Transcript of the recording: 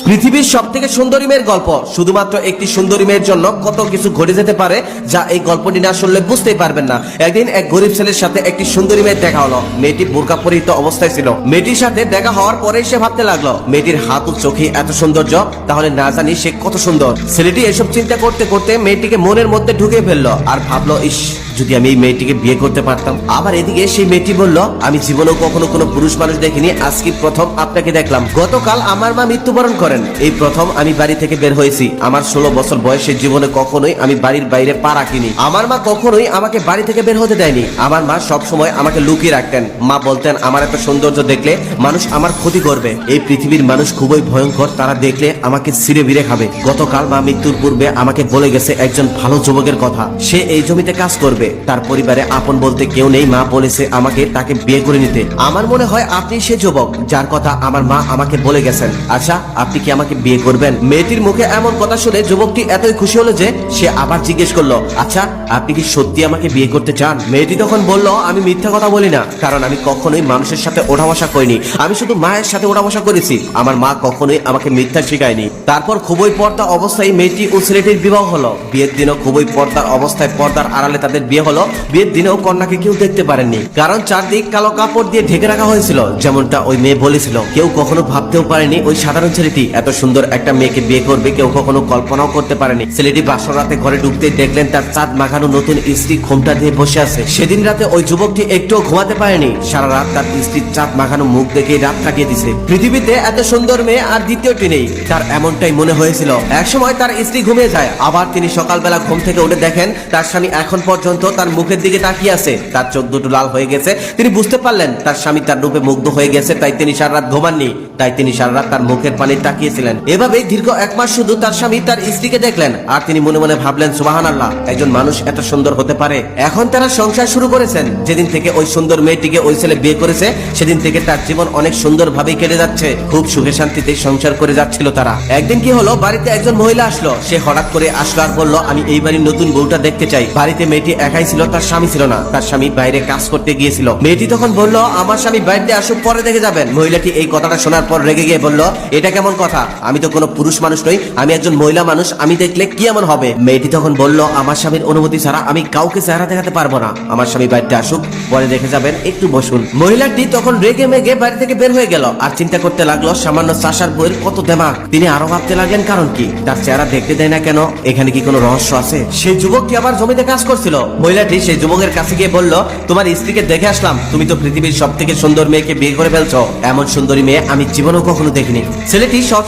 পৃথিবীর সবথেকে সুন্দরী মেয়ের গল্প। শুধুমাত্র একটি সুন্দরী মেয়ের জন্য কত কিছু ঘটে যেতে পারে যা এই গল্পটি না শুনলে বুঝতেই পারবেন না। একদিন এক গরিব ছেলের সাথে একটি সুন্দরী মেয়ের দেখা হলো। মেয়েটি বোরকা পরিহিত অবস্থায় ছিল। মেয়েটির সাথে দেখা হওয়ার পরেই সে ভাবতে লাগলো, মেয়েটির হাত ও চোখে এত সৌন্দর্য, তাহলে না জানি সে কত সুন্দর। ছেলেটি এসব চিন্তা করতে করতে মেয়েটিকে মনের মধ্যে ঢুকে ফেললো আর ভাবলো, ইস, যদি আমি এই মেয়েটিকে বিয়ে করতে পারতাম। আবার এদিকে সেই মেয়েটি বলল, আমি জীবনেও কখনো কোনো পুরুষ মানুষ দেখিনি, আজকে প্রথম আপনাকে দেখলাম। গতকাল আমার মা মৃত্যুবরণ করেন, এই প্রথম আমি বাড়ি থেকে বের হয়েছি। আমার 16 বছর বয়সের জীবনে কখনোই আমি বাড়ির বাইরে পা রাখিনি। আমার মা কখনোই আমাকে বাড়ি থেকে বের হতে দেয়নি। আমার মা সবসময় আমাকে লুকিয়ে রাখতেন। মা বলতেন, আমার এত সৌন্দর্য দেখলে মানুষ আমার ক্ষতি করবে। এই পৃথিবীর মানুষ খুবই ভয়ঙ্কর, তারা দেখলে আমাকে ছিঁড়ে বিড়ে খাবে। গতকাল মা মৃত্যুর পূর্বে আমাকে বলে গেছে একজন ভালো যুবকের কথা, সে এই জমিতে কাজ করবে। তার পরিবারে আপন বলতে কেউ নেই। মা বলেছে আমাকে তাকে বিয়ে করে নিতে। আমার মনে হয় আপনি সে যুবক যার কথা আমার মা আমাকে বলে গেছেন। আচ্ছা, আপনি কি আমাকে বিয়ে করবেন? মেয়েটির মুখে এমন কথা শুনে যুবকটি এতই খুশি হলো যে সে আবার জিজ্ঞেস করলো, আচ্ছা, আপনি কি সত্যি আমাকে বিয়ে করতে চান? মেয়েটি তখন বলল, আমি মিথ্যা কথা বলি না, কারণ আমি কখনোই মানুষের সাথে ওঠা বসা করিনি। আমি শুধু মায়ের সাথে ওঠা বসা করেছি। আমার মা কখনোই আমাকে মিথ্যা শেখায়নি। তারপর খুবই পর্দা অবস্থায় মেয়েটি ও ছেলেটির বিবাহ হলো। বিয়ের দিনও খুবই পর্দার অবস্থায়, পর্দার আড়ালে তাদের বিয়ে হলো। বিয়ের দিনেও কন্যাকে কেউ দেখতে পারেননি, কারণ চারদিক কালো কাপড় দিয়ে ঢেকে রাখা হয়েছিল। যেমনটা ওই মেয়ে বলেছিল, কেউ কখনো ভাবতেও পারেনি ওই সাধারণ ছেলেটি এত সুন্দর একটা মেয়েকে বিয়ে করবে। কেউ কখনো কল্পনাও করতে পারেনি। ছেলেটি বাসর রাতে ঘরে ঢুকতে দেখলেন তার চাঁদ মাখানো নতুন স্ত্রী ঘোমটা দিয়ে বসে আছে। সেদিন রাতে ওই যুবকটি একটুও ঘুমাতে পারেনি। সারা রাত তার স্ত্রীর চাঁদ মাখানো মুখ দেখে রাত কাটিয়ে দিছে। পৃথিবীতে এত সুন্দর মেয়ে আর দ্বিতীয়টি নেই, তার এমনটাই মনে হয়েছিল। একসময় তার স্ত্রী ঘুমিয়ে যায়, আবার তিনি সকালবেলা ঘুম থেকে উঠে দেখেন তার স্বামী এখন পর্যন্ত তার মুখের দিকে তাকিয়ে আছে। তার চোখ দুটো লাল হয়ে গেছে। তিনি বুঝতে পারলেন তার স্বামী তার রূপে মুগ্ধ হয়ে গেছে, তাই তিনি সারা রাত ঘুমাননি। তাই তিনি সারা রাত তার মুখের পানে তাকিয়েছিলেন। এভাবেই দীর্ঘ 1 মাস শুধু তার স্বামী তার স্ত্রীকে দেখলেন, আর তিনি মনে মনে ভাবলেন, সুবহানাল্লাহ, একজন মানুষ এত সুন্দর হতে পারে। এখন তারা সংসার শুরু করেছেন। যেদিন থেকে ওই সুন্দর মেয়েটিকে ওই ছেলে বিয়ে করেছে, সেদিন থেকে তার জীবন অনেক সুন্দর ভাবেই কেটে যাচ্ছে। খুব সুখে শান্তিতে সংসার করে যাচ্ছিল তারা। একদিন কি হলো, বাড়িতে একজন মহিলা আসলো। সে হঠাৎ করে আসলো আর বলল, আমি এই বাড়ির নতুন বউটা দেখতে চাই। বাড়িতে মেয়েটি একাই ছিল, তার স্বামী ছিল না। তার স্বামী বাইরে কাজ করতে গিয়েছিল। মেয়েটি তখন বলল, আমার স্বামী বাড়িতে আসুক, পরে দেখে যাবেন। মহিলাটি এই কথাটা শোনার পর রেগে গিয়ে বলল, এটা কেমন কথা? আমি তো কোনো পুরুষ মানুষ নই, আমি একজন মহিলা মানুষ, আমি দেখলে কি এমন হবে? মেয়েটি তখন বলল, আমার স্বামীর অনুমতি ছাড়া আমি কাউকে চেহারা দেখাতে পারবো না। আমার স্বামী বাড়িতে আসুক, পরে দেখে যাবেন, একটু বসুন। মহিলাটি তখন রেগে মেগে বাড়ি থেকে বের হয়ে গেল আর চিন্তা করতে লাগলো, সামান্য চাষার বইয়ের কত দেমাক। তিনি আরো ভাবতে লাগলেন, কারণ কি? তার চেহারা দেখতে দেয় না কেন? এখানে কি কোনো রহস্য আছে? সেই যুবকটি আবার জমিতে কাজ করছিল। মহিলাটি সেই যুবকের কাছে গিয়ে বলল, তোমার স্ত্রীকে দেখে আসলাম, তুমি তো পৃথিবীর সব থেকে সুন্দর মেয়েকে বিয়ে করে ফেলছো। এমন সুন্দরী মেয়ে আমি জীবনেও কখনো দেখিনি। ছেলেটি সৎ